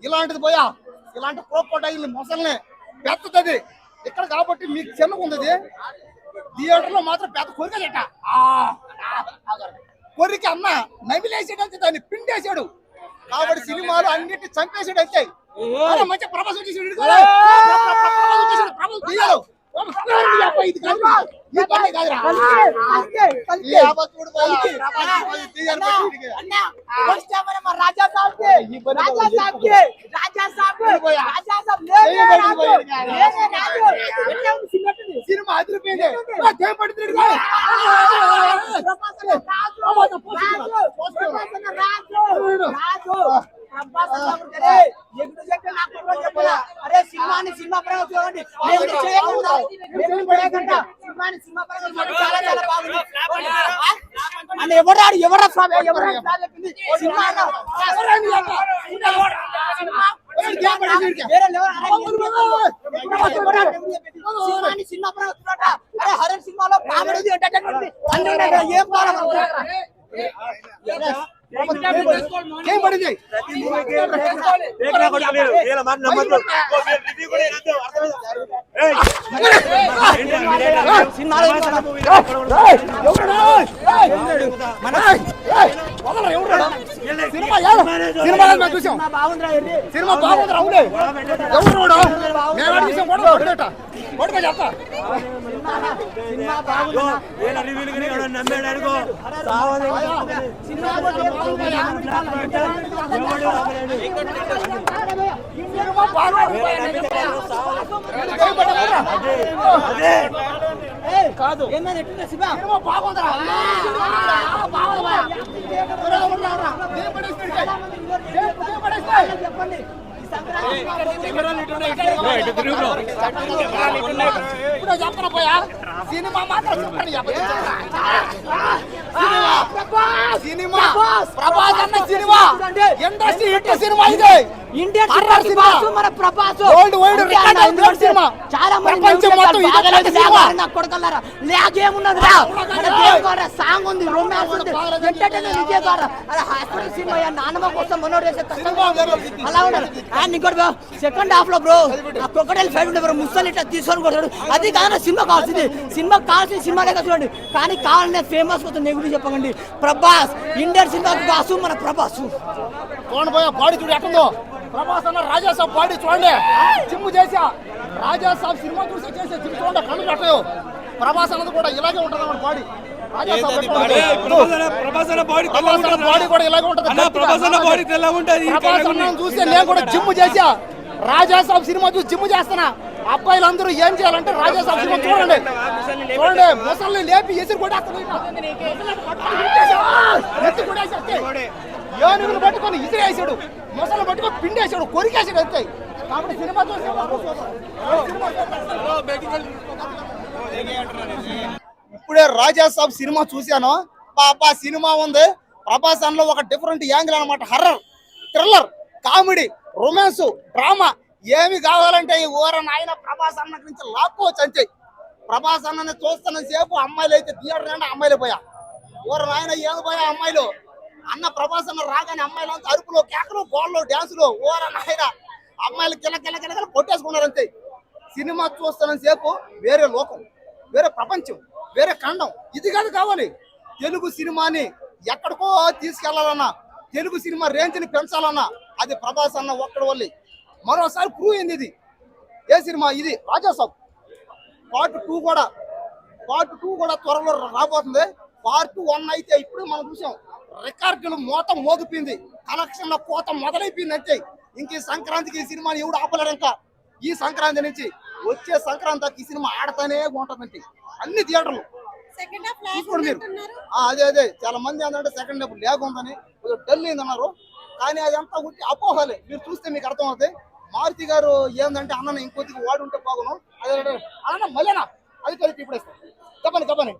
ఇలాంటిది పోయా ఇలాంటి క్రోకోడైల్ మొసల్ని పెద్దది ఇక్కడ కాబట్టి మీకు చిన్నగా ఉంది థియేటర్ లో మాత్రం పెద్ద కొరికలేట కొరికి అన్న నమిలేసాడంతే దాన్ని పిండేశాడు కాబట్టి సినిమాలు అన్నిటి చంపేసాడు అంతే మంచి ప్రభాస్ వచ్చేసాడు సినిమా అదిరిపోయింది అరే సినిమాని సినిమా పరంగా చూడండి చాలా చాలా బాగుంది అంటే ఎవరా సినిమా సినిమా పరంగా అరే హర్రర్ సినిమాలో కామెడీ ఎంటర్టైన్మెంట్ ఏం ఏం పడింది సినిమా బాగుందిరా అవునే ఎవరు మేము చూసాం కొడుకు చెప్తా సినిమా కాదు బాగుందిరా చెప్పండి చెప్పన పోయా సినిమా మాత్రం సినిమా ప్రభాస్ అన్న సినిమా ఇండస్ట్రీ హిట్ సినిమా ఇది ఇండియన్ మన ప్రభాస్ సినిమా చాలా మంది కొడుకున్నారా లేకేమున్నది రా సాంగ్ ఉంది రొమాన్స్ ఉంది ఎంటర్టైన్మెంట్ ఇదే ద్వారా హాస్పిటల్ సినిమా నాన్నమ్మ కోసం మనోడు చేసే అలా ఉన్నారు అండ్ ఇంకోటి సెకండ్ హాఫ్ లో బ్రో ఆ క్రొకడైల్ ఫైట్ ఉండే బ్రో ముసలి ఇట్లా తీసుకొని కొడతాడు అది కాదు సినిమా కావాల్సింది సినిమా లేక చూడండి కానీ కావాలనే ఫేమస్ కోసం నెగిటివ్ చెప్పకండి ప్రభాస్ ఇండియన్ సినిమాకు బాసు మన ప్రభాస్ చూడండి పోయా బాడీ చూడు ఎట్టుందో ప్రభాస్ అన్న రాజాసాబ్ బాడీ చూడండి జిమ్ చేసా రాజాసాబ్ సినిమా చూసి చేసే జిమ్ చూడండి కళ్ళు పెట్టలేదు ప్రభాస్ అన్నది కూడా ఇలాగే ఉంటుంది అన్నమాట బాడీ బాడీ కూడా ఇలాగే ఉంటుంది చూస్తే నేను కూడా జిమ్ చేసా రాజాసాబ్ సినిమా చూసి జిమ్ చేస్తున్నా అబ్బాయిలందరూ ఏం చేయాలంటే రాజాసాబ్ సినిమా చూడండి ముసల్ని లేపి ఎసురు కూడా ఏనుగులు పట్టుకొని ఇసిరేసాడు ముసలు పట్టుకొని పిండేసాడు కొరికేసాడు అంతే కాబట్టి సినిమా ఇప్పుడే రాజాసాబ్ సినిమా చూశాను పాపా సినిమా ఉంది ప్రభాస్ అన్నలో ఒక డిఫరెంట్ యాంగిల్ అనమాట horror thriller comedy romance drama ఏమి కావాలంటే ఈ ఊర నాయన ప్రభాస్ అన్న గురించి లాక్కోవచ్చు అంతే ప్రభాస్ అన్నని చూస్తున్న సేపు అమ్మాయిలు అయితే థియేటర్ అంటే అమ్మాయిలు పోయా ఊర నాయన ఏది పోయా అమ్మాయిలు అన్న ప్రభాస్ అన్న రాగానే అమ్మాయిలంతా అరుపులో కేకలు గోళ్ళు డ్యాన్సులు ఊర నాయన అమ్మాయిలు కిలకిల కొట్టేసుకున్నారు అంతే సినిమా చూస్తున్న సేపు వేరే లోకం వేరే ప్రపంచం వేరే ఖండం ఇది కాదు కావాలి తెలుగు సినిమాని ఎక్కడికో తీసుకెళ్లాలన్నా తెలుగు సినిమా రేంజ్ని పెంచాలన్నా అది ప్రభాస్ అన్న ఒక్కడి వల్ల మరోసారి ప్రూవ్ అయింది ఇది ఏ సినిమా ఇది రాజాసాబ్ పార్ట్ 2 కూడా త్వరలో రాబోతుంది పార్ట్ 1 అయితే ఇప్పుడు మనం చూసాం రికార్డులు మోత మోగిపోయింది కలెక్షన్ల కోత మొదలైపోయింది అంతే ఇంక సంక్రాంతికి ఈ సినిమాని ఎవడు ఆపలేరు ఇంకా ఈ సంక్రాంతి నుంచి వచ్చే సంక్రాంతికి ఈ సినిమా ఆడతానే ఉంటుందంటే అన్ని థియేటర్లు ఇప్పుడు మీరు అదే చాలా మంది ఏంటంటే సెకండ్ హాఫ్ లేకుందని డల్ అయిందన్నారు కానీ అదంతా ఉంటే అపోహలే మీరు చూస్తే మీకు అర్థం అవుతాయి మారుతి గారు ఏంటంటే అన్న ఇంకొద్దిగా వాడు ఉంటే బాగును అదే అన్న మళ్ళీనా అది కలిపి ఇప్పుడు చెప్పండి